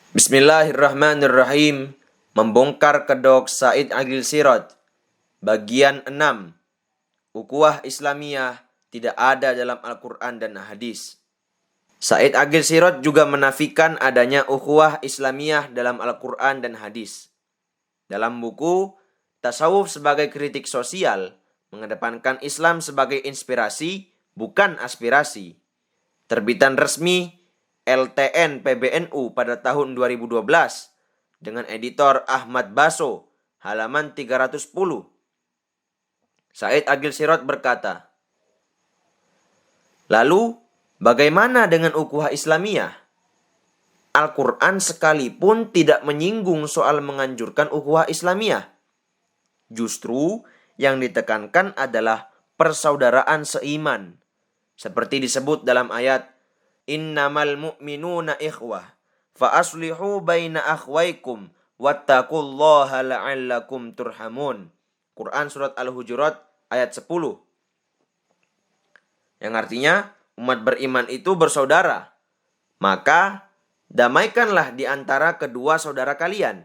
Bismillahirrahmanirrahim. Membongkar kedok Said Agil Sirot. Bagian 6. Ukhuwah Islamiyah tidak ada dalam Al-Quran dan hadis. Said Agil Sirot juga menafikan adanya ukhuwah Islamiyah dalam Al-Quran dan hadis. Dalam buku Tasawuf sebagai Kritik Sosial, mengedepankan Islam sebagai inspirasi, bukan aspirasi. Terbitan resmi LTN PBNU pada tahun 2012 dengan editor Ahmad Baso, halaman 310. Said Agil Sirot berkata, lalu bagaimana dengan ukhuwah Islamiyah? Al-Quran sekalipun tidak menyinggung soal menganjurkan ukhuwah Islamiyah. Justru yang ditekankan adalah persaudaraan seiman. Seperti disebut dalam ayat, Innamal mu'minuna ikhwah, fa aslihu baina akhwaikum, wattaqullaha la'allakum turhamun. Quran Surat Al-Hujurat ayat 10. Yang artinya, umat beriman itu bersaudara. Maka, damaikanlah di antara kedua saudara kalian.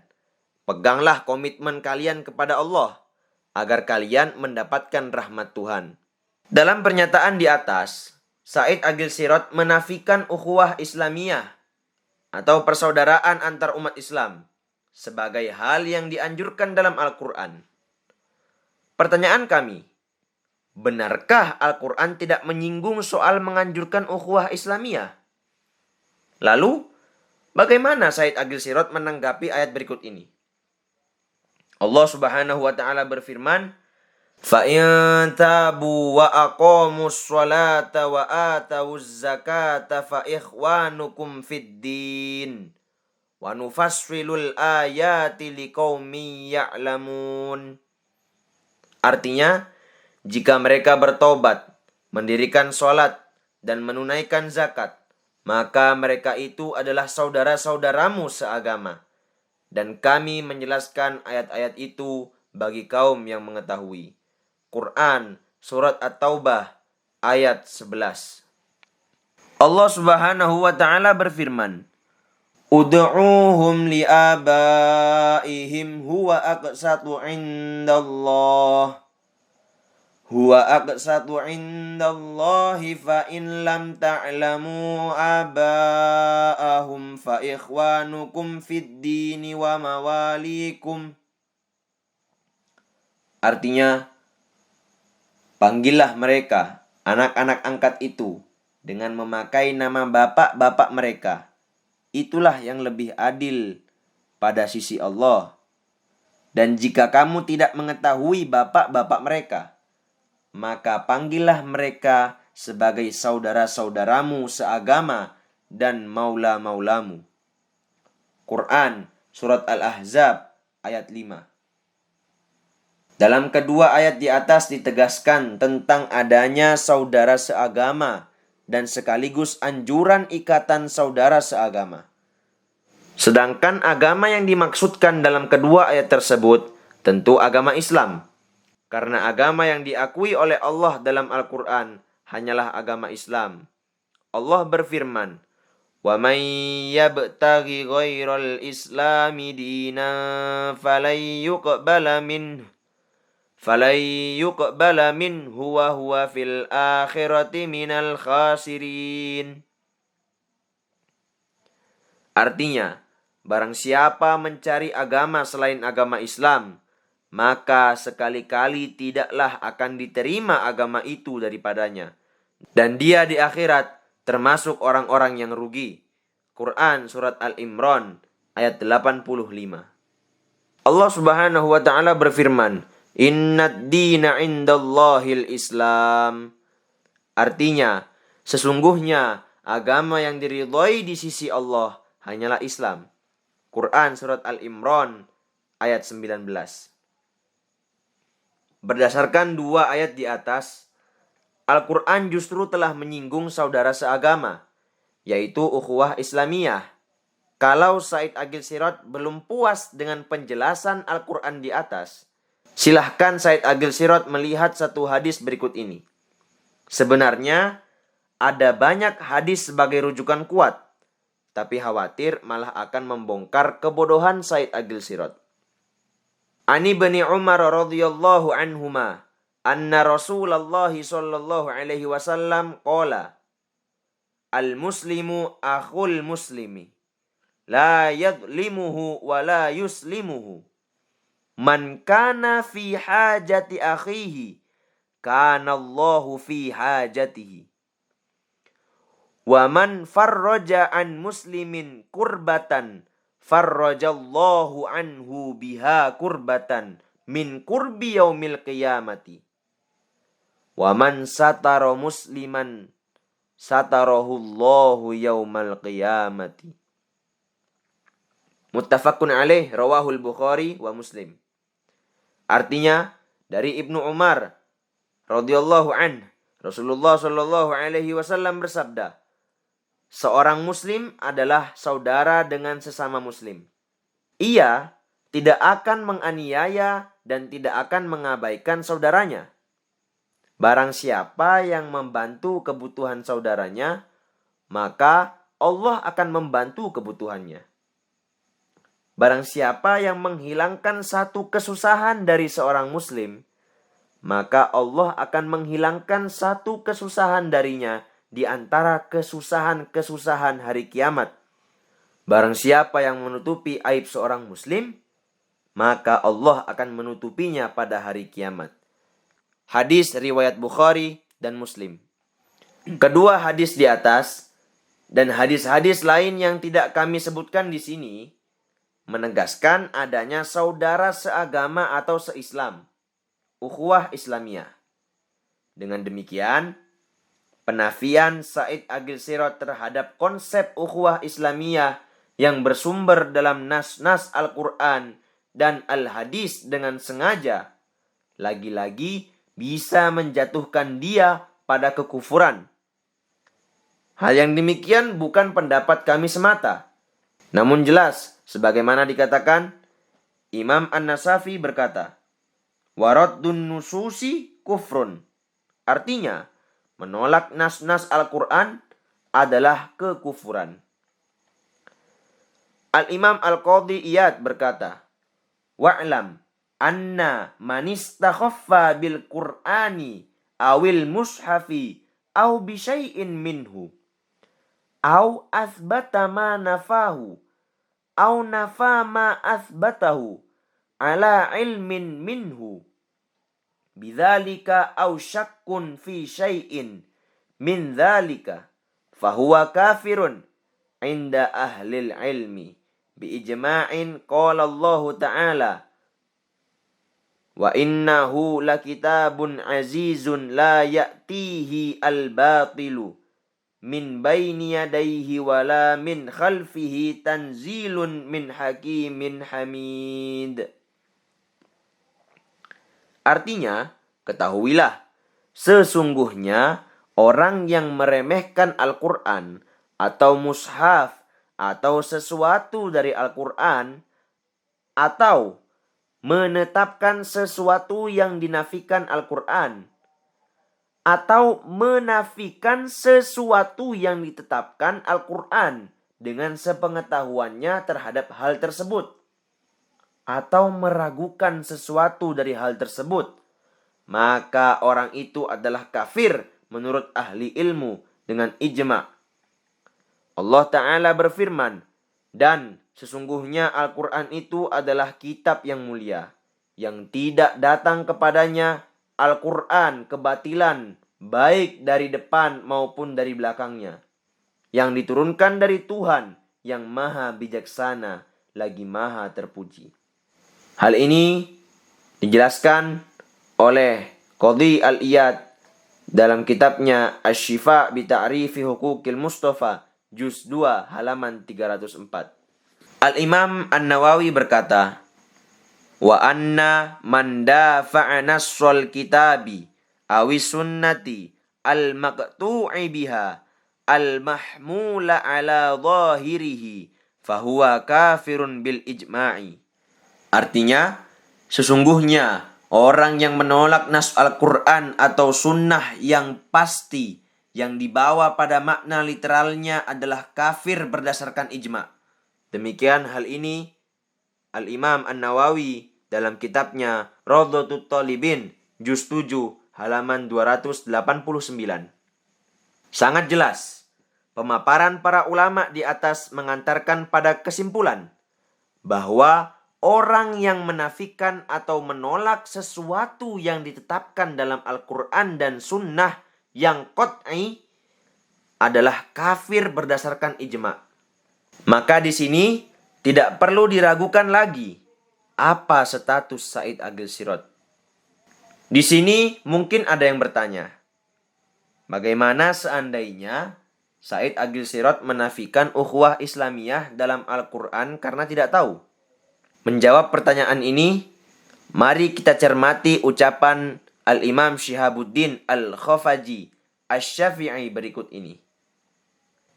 Peganglah komitmen kalian kepada Allah, agar kalian mendapatkan rahmat Tuhan. Dalam pernyataan di atas, Said Agil Sirot menafikan ukhuwah Islamiyah atau persaudaraan antar umat Islam sebagai hal yang dianjurkan dalam Al-Quran. Pertanyaan kami, benarkah Al-Quran tidak menyinggung soal menganjurkan ukhuwah Islamiyah? Lalu, bagaimana Said Agil Sirot menanggapi ayat berikut ini? Allah Subhanahu wa taala berfirman, فَإِن تَابُوا وَأَقَامُوا الصَّلَاةَ وَآتَوُا الزَّكَاةَ فَإِخْوَانُكُمْ فِي الدِّينِ وَنُفَصِّلُ الْآيَاتِ لِقَوْمٍ يَعْلَمُونَ. Artinya, jika mereka bertobat, mendirikan sholat, dan menunaikan zakat, maka mereka itu adalah saudara-saudaramu seagama. Dan kami menjelaskan ayat-ayat itu bagi kaum yang mengetahui. Quran Surat At-Taubah ayat 11. Allah Subhanahu wa taala berfirman, Ud'uuhum li'abaihim huwa aqsatu 'indallah. Huwa aqsatu 'indallahi fa in lam ta'lamu aba'ahum fa ikhwanukum fid dini wa mawalikum. Artinya, panggillah mereka, anak-anak angkat itu, dengan memakai nama bapak-bapak mereka. Itulah yang lebih adil pada sisi Allah. Dan jika kamu tidak mengetahui bapak-bapak mereka, maka panggillah mereka sebagai saudara-saudaramu seagama dan maula-maulamu. Quran Surat Al-Ahzab ayat 5. Dalam kedua ayat di atas ditegaskan tentang adanya saudara seagama dan sekaligus anjuran ikatan saudara seagama. Sedangkan agama yang dimaksudkan dalam kedua ayat tersebut tentu agama Islam. Karena agama yang diakui oleh Allah dalam Al-Quran hanyalah agama Islam. Allah berfirman, وَمَنْ يَبْتَغِ غَيْرَ الْإِسْلَامِ دِينًا فَلَنْ يُقْبَلَ مِنْهُ وَهُوَ فِي الْآخِرَةِ مِنَ الْخَاسِرِينَ. Artinya, barang siapa mencari agama selain agama Islam, maka sekali-kali tidaklah akan diterima agama itu daripadanya. Dan dia di akhirat termasuk orang-orang yang rugi. Quran Surat Al-Imran ayat 85. Allah Subhanahu wa taala berfirman, Innad dina indallahil Islam. Artinya, sesungguhnya agama yang diridhoi di sisi Allah hanyalah Islam. Quran Surat Al-Imran ayat 19. Berdasarkan dua ayat di atas, Al-Quran justru telah menyinggung saudara seagama, yaitu ukhuwah Islamiyah. Kalau Said Agil Sirot belum puas dengan penjelasan Al-Quran di atas, silahkan Said Agil Sirot melihat satu hadis berikut ini. Sebenarnya, ada banyak hadis sebagai rujukan kuat. tapi khawatir malah akan membongkar kebodohan Said Agil Sirot. Ani Ibni Umar radhiyallahu anhuma anna Rasulullah sallallahu alaihi wasallam qala al-muslimu akhul muslimi la yadlimuhu wa la yuslimuhu man kana fi hajati akhihi kana Allahu fi hajatihi wa man farraja an muslimin kurbatan farrajallahu anhu biha kurbatan min kurbi yaumil qiyamati wa man satara musliman satarahullahu yaumal qiyamati. Muttafaqun alaih, rawahul Bukhari wa Muslim. Artinya dari Ibnu Umar radhiyallahu an, Rasulullah sallallahu alaihi wasallam bersabda, seorang muslim adalah saudara dengan sesama muslim. Ia tidak akan menganiaya dan tidak akan mengabaikan saudaranya. Barang siapa yang membantu kebutuhan saudaranya, maka Allah akan membantu kebutuhannya. Barang siapa yang menghilangkan satu kesusahan dari seorang muslim, maka Allah akan menghilangkan satu kesusahan darinya di antara kesusahan-kesusahan hari kiamat. Barang siapa yang menutupi aib seorang muslim, maka Allah akan menutupinya pada hari kiamat. Hadis riwayat Bukhari dan Muslim. Kedua hadis di atas dan hadis-hadis lain yang tidak kami sebutkan di sini menegaskan adanya saudara seagama atau seislam, ukhuwah Islamiyah. Dengan demikian, penafian Said Agil Sirot terhadap konsep ukhuwah Islamiyah yang bersumber dalam nas-nas Al-Quran dan Al-Hadis dengan sengaja, lagi-lagi bisa menjatuhkan dia pada kekufuran. Hal yang demikian bukan pendapat kami semata, namun jelas, sebagaimana dikatakan, Imam An-Nasafi berkata, waraddun nususi kufrun. Artinya, menolak nas-nas Al-Quran adalah kekufuran. Al-Imam Al-Qadhi Iyad berkata, wa'lam anna man istakhaffa bil Qur'ani awil mushafi aw bi syai'in minhu aw athbata ma nafahu aw nafa ma athbatahu ala ilmin minhu bidzalika aw syakkun fi syai'in min dzalika fahuwa kafirun inda ahlil ilmi bi ijma'in qala Allah ta'ala wa innahu lakitabun azizun la ya'tihi al-batilu min baini yadayhi wala min khalfihi tanzilun min hakimin hamid. Artinya, ketahuilah, sesungguhnya orang yang meremehkan Al-Quran atau mushaf atau sesuatu dari Al-Quran atau menetapkan sesuatu yang dinafikan Al-Quran atau menafikan sesuatu yang ditetapkan Al-Quran dengan sepengetahuannya terhadap hal tersebut, atau meragukan sesuatu dari hal tersebut, maka orang itu adalah kafir menurut ahli ilmu dengan ijma'. Allah Ta'ala berfirman, dan sesungguhnya Al-Quran itu adalah kitab yang mulia, yang tidak datang kepadanya Al-Quran kebatilan, baik dari depan maupun dari belakangnya, yang diturunkan dari Tuhan yang maha bijaksana lagi maha terpuji. Hal ini dijelaskan oleh Qadhi Al-Iyad dalam kitabnya Asy-Syifa bi Ta'rifi Huquqil Mustafa juz 2 halaman 304. Al-Imam An-Nawawi berkata, wa anna man dafa'a nassal kitabi awi sunnati al-maqtu'i biha al-mahmula ala zahirihi fahuwa kafirun bil ijma'i. Artinya, sesungguhnya orang yang menolak nas Al-Quran atau sunnah yang pasti yang dibawa pada makna literalnya adalah kafir berdasarkan ijma'. Demikian hal ini Al-Imam An-Nawawi dalam kitabnya Rawdatut Thalibin juz 7 halaman 289. Sangat jelas, pemaparan para ulama di atas mengantarkan pada kesimpulan bahwa orang yang menafikan atau menolak sesuatu yang ditetapkan dalam Al-Quran dan Sunnah yang qat'i adalah kafir berdasarkan ijma'. Maka di sini tidak perlu diragukan lagi apa status Said Agil Sirot. Di sini mungkin ada yang bertanya, bagaimana seandainya Said Agil Sirot menafikan ukhuwah Islamiyah dalam Al-Quran karena tidak tahu? Menjawab pertanyaan ini, mari kita cermati ucapan Al-Imam Syihabuddin Al-Khafaji Asy-Syafi'i berikut ini.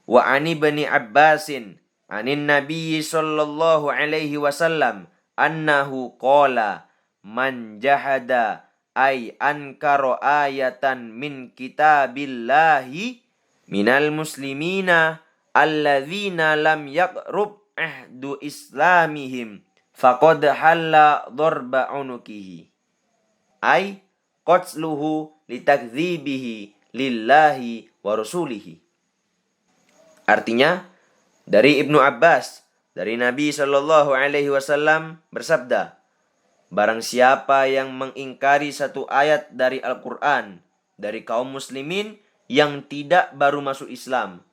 Wa ani bani Abbasin anin Nabi sallallahu alaihi wasallam annahu qala man jahada ay ankara ayatan min kitabillahi minal muslimina alladzina lam yaqrub ahdu islamihim faqad halla darba unukihi ay qatluhu litakdzibihi lillahi wa rasulihi. Artinya, dari Ibnu Abbas, dari Nabi Shallallahu Alaihi Wasallam bersabda, barang siapa yang mengingkari satu ayat dari Al-Quran dari kaum muslimin yang tidak baru masuk Islam,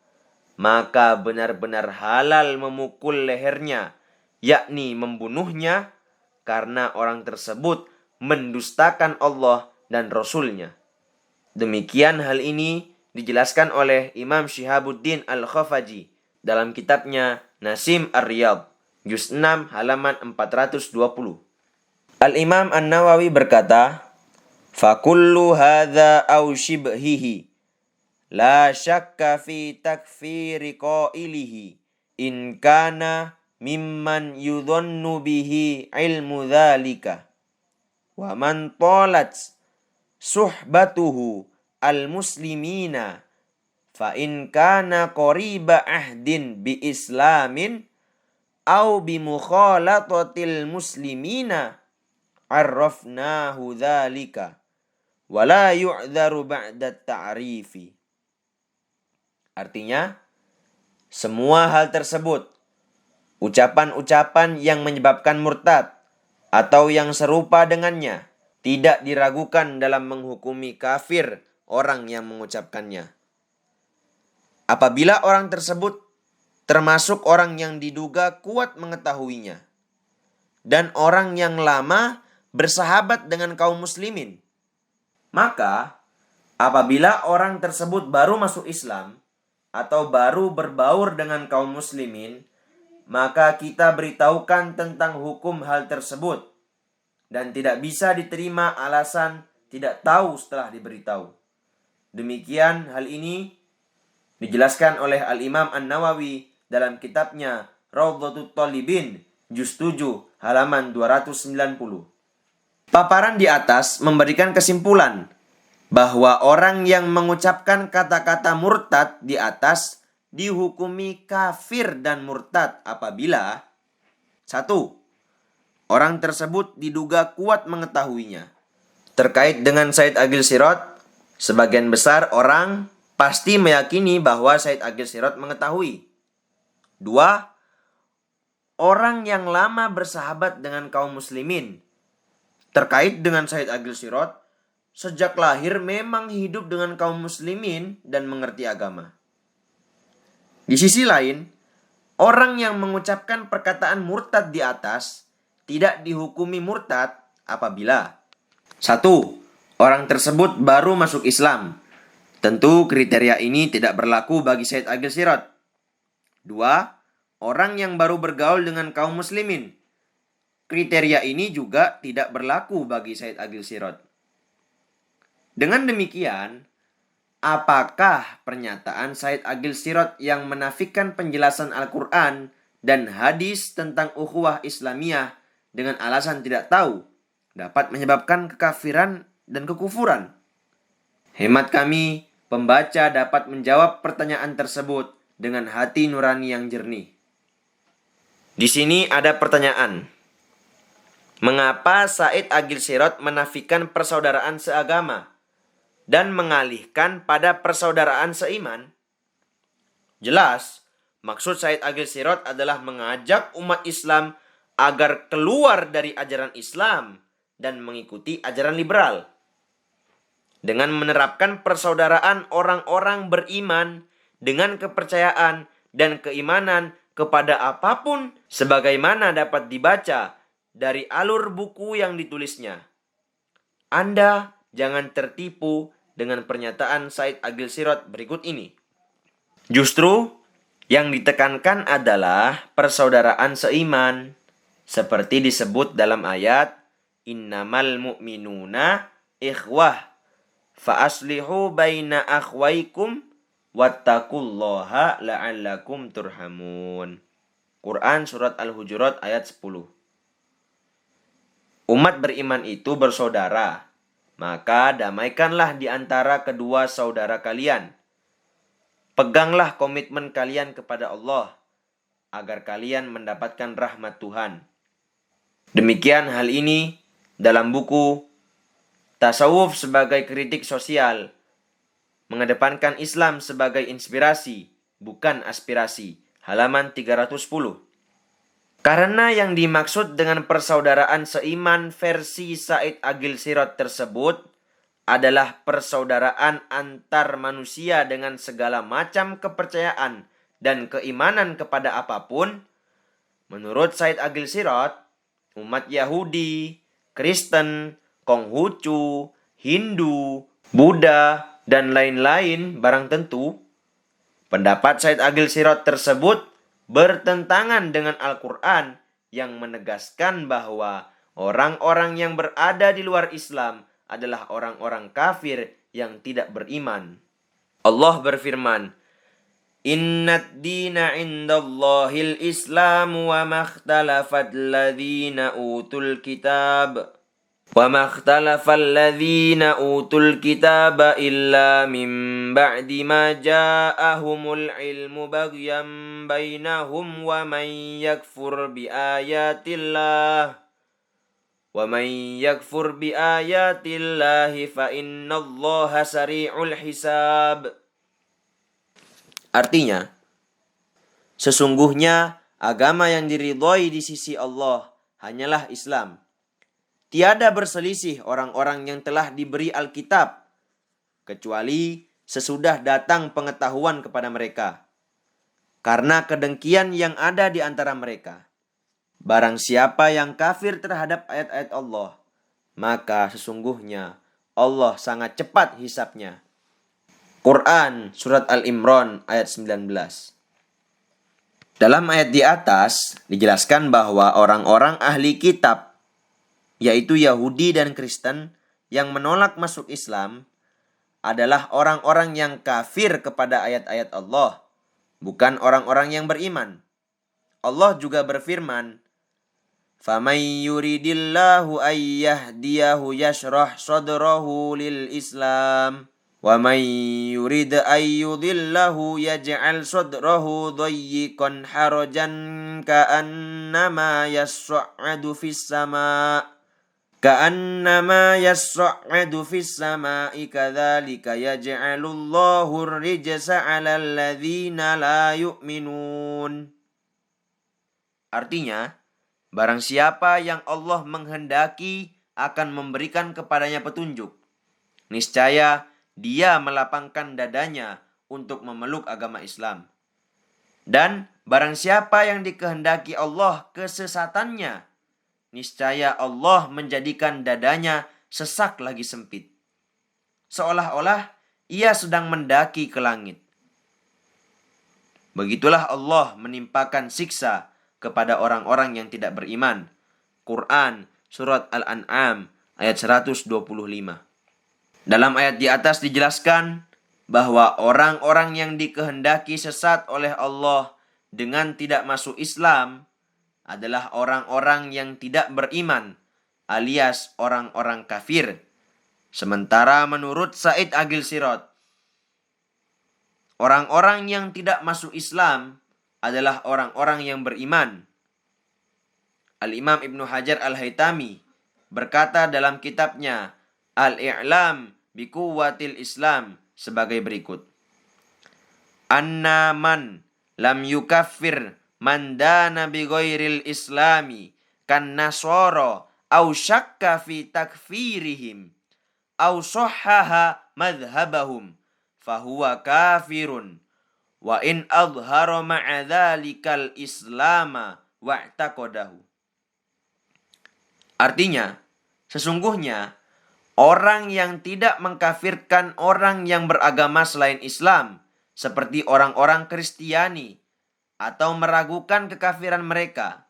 maka benar-benar halal memukul lehernya, yakni membunuhnya, karena orang tersebut mendustakan Allah dan Rasul-Nya. Demikian hal ini dijelaskan oleh Imam Syihabuddin Al-Khafaji dalam kitabnya Nasim Ar-Riyadh, juz 6 halaman 420. Al-Imam An-Nawawi berkata, "Fakullu hadza aw shibhihi la syakka fi takfiri qailihi in kana mimman yudhannu bihi ilmu dzalika wa man talat suhbatuhu al-muslimina fa in kana qariba ahdin bi islamin aw bi mukhalatatil muslimina arrafnahu dzalika wa la yu'dzaru ba'da ta'rifi." Artinya, semua hal tersebut, ucapan-ucapan yang menyebabkan murtad atau yang serupa dengannya, tidak diragukan dalam menghukumi kafir orang yang mengucapkannya. Apabila orang tersebut termasuk orang yang diduga kuat mengetahuinya, dan orang yang lama bersahabat dengan kaum muslimin, maka apabila orang tersebut baru masuk Islam atau baru berbaur dengan kaum muslimin, maka kita beritahukan tentang hukum hal tersebut dan tidak bisa diterima alasan tidak tahu setelah diberitahu. Demikian hal ini dijelaskan oleh Al-Imam An-Nawawi dalam kitabnya Rawdatut Thalibin juz 7 halaman 290. Paparan di atas memberikan kesimpulan bahwa orang yang mengucapkan kata-kata murtad di atas dihukumi kafir dan murtad apabila 1. Orang tersebut diduga kuat mengetahuinya. Terkait dengan Said Agil Sirot, sebagian besar orang pasti meyakini bahwa Said Agil Sirot mengetahui. 2. Orang yang lama bersahabat dengan kaum muslimin. Terkait dengan Said Agil Sirot, sejak lahir memang hidup dengan kaum muslimin dan mengerti agama. Di sisi lain, orang yang mengucapkan perkataan murtad di atas tidak dihukumi murtad apabila 1. Orang tersebut baru masuk Islam. Tentu kriteria ini tidak berlaku bagi Said Agil Sirot. 2. Orang yang baru bergaul dengan kaum muslimin. Kriteria ini juga tidak berlaku bagi Said Agil Sirot. Dengan demikian, apakah pernyataan Said Agil Sirot yang menafikan penjelasan Al-Quran dan hadis tentang ukhuwah Islamiyah dengan alasan tidak tahu dapat menyebabkan kekafiran dan kekufuran? Hemat kami, pembaca dapat menjawab pertanyaan tersebut dengan hati nurani yang jernih. Di sini ada pertanyaan. Mengapa Said Agil Sirot menafikan persaudaraan seagama dan mengalihkan pada persaudaraan seiman? Jelas, maksud Said Agil Sirot adalah mengajak umat Islam agar keluar dari ajaran Islam dan mengikuti ajaran liberal. Dengan menerapkan persaudaraan orang-orang beriman dengan kepercayaan dan keimanan kepada apapun sebagaimana dapat dibaca dari alur buku yang ditulisnya. Anda jangan tertipu dengan pernyataan Said Agil Sirot berikut ini. Justru yang ditekankan adalah persaudaraan seiman, seperti disebut dalam ayat Innamal mu'minuna ikhwah fa'aslihu baina akhwaikum wattaqullaha la'allakum turhamun. Quran Surat Al-Hujurat ayat 10. Umat beriman itu bersaudara, maka damaikanlah di antara kedua saudara kalian. Peganglah komitmen kalian kepada Allah, agar kalian mendapatkan rahmat Tuhan. Demikian hal ini dalam buku Tasawuf sebagai Kritik Sosial, mengedepankan Islam sebagai inspirasi, bukan aspirasi, halaman 310. Karena yang dimaksud dengan persaudaraan seiman versi Said Agil Sirot tersebut adalah persaudaraan antar manusia dengan segala macam kepercayaan dan keimanan kepada apapun. Menurut Said Agil Sirot, umat Yahudi, Kristen, Konghucu, Hindu, Buddha, dan lain-lain barang tentu, pendapat Said Agil Sirot tersebut bertentangan dengan Al-Quran yang menegaskan bahwa orang-orang yang berada di luar Islam adalah orang-orang kafir yang tidak beriman. Allah berfirman, Innad dina indallahil islamu wa makhtalafat ladhina utul kitab وَمَا اخْتَلَفَ الَّذِينَ أُوتُوا الْكِتَابَ إِلَّا مِنْ بَعْدِ مَا جَاءَهُمُ الْعِلْمُ بَغْيًا بَيْنَهُمْ وَمَنْ يَكْفُرْ بِآيَاتِ اللَّهِ فَإِنَّ اللَّهَ سَرِيعُ الْحِسَابِ. Artinya, sesungguhnya agama yang diridhoi di sisi Allah hanyalah Islam. Tiada berselisih orang-orang yang telah diberi Alkitab, kecuali sesudah datang pengetahuan kepada mereka, karena kedengkian yang ada di antara mereka. Barang siapa yang kafir terhadap ayat-ayat Allah, maka sesungguhnya Allah sangat cepat hisapnya. Quran Surat Al-Imran ayat 19. Dalam ayat di atas dijelaskan bahwa orang-orang ahli kitab, yaitu Yahudi dan Kristen yang menolak masuk Islam, adalah orang-orang yang kafir kepada ayat-ayat Allah, bukan orang-orang yang beriman. Allah juga berfirman, فَمَنْ يُرِدِ اللَّهُ أَنْ يَهْدِيَهُ يَشْرَحْ صَدْرَهُ لِلْإِسْلَامِ وَمَنْ يُرِدْ أَنْ يُضِلَّهُ يَجْعَلْ صَدْرَهُ ضَيِّقًا حَرَجًا كَأَنَّمَا يَصَّعَّدُ فِي السَّمَاءِ كَذَلِكَ يَجْعَلُ اللَّهُ الرِّجْسَ عَلَى الَّذِينَ لَا يُؤْمِنُونَ. Artinya, barang siapa yang Allah menghendaki akan memberikan kepadanya petunjuk, niscaya dia melapangkan dadanya untuk memeluk agama Islam. Dan barang siapa yang dikehendaki Allah kesesatannya, niscaya Allah menjadikan dadanya sesak lagi sempit, seolah-olah ia sedang mendaki ke langit. Begitulah Allah menimpakan siksa kepada orang-orang yang tidak beriman. Quran Surat Al-An'am ayat 125. Dalam ayat di atas dijelaskan bahwa orang-orang yang dikehendaki sesat oleh Allah dengan tidak masuk Islam adalah orang-orang yang tidak beriman, alias orang-orang kafir. Sementara menurut Said Agil Sirot, orang-orang yang tidak masuk Islam adalah orang-orang yang beriman. Al-Imam Ibnu Hajar Al-Haytami berkata dalam kitabnya Al-I'lam bi Quwwatil Islam sebagai berikut. Anna man lam yukaffir man dana bi ghairil islami kan nasara au syakka fi takfirihim au sahhaha madhhabahum fahuwa kafirun wa in adhara ma'a dhalikal islama wa'taqadahu. Artinya, sesungguhnya orang yang tidak mengkafirkan orang yang beragama selain Islam, seperti orang-orang Kristiani, atau meragukan kekafiran mereka,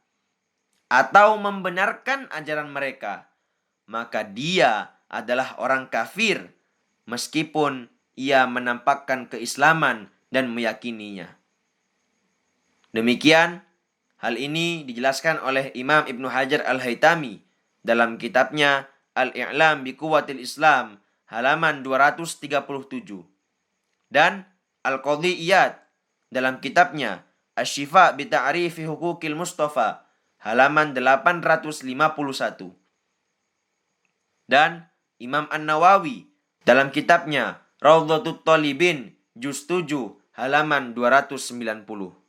atau membenarkan ajaran mereka, maka dia adalah orang kafir, meskipun ia menampakkan keislaman dan meyakininya. Demikian, hal ini dijelaskan oleh Imam Ibnu Hajar Al-Haytami dalam kitabnya Al-I'lam bi Quwwatil Islam halaman 237 dan Al-Qadhi Iyad dalam kitabnya Asy-Syifa bi Ta'rifi Huquqil Mustafa halaman 851 dan Imam An-Nawawi dalam kitabnya Raudhatut Thalibin juz 7 halaman 290.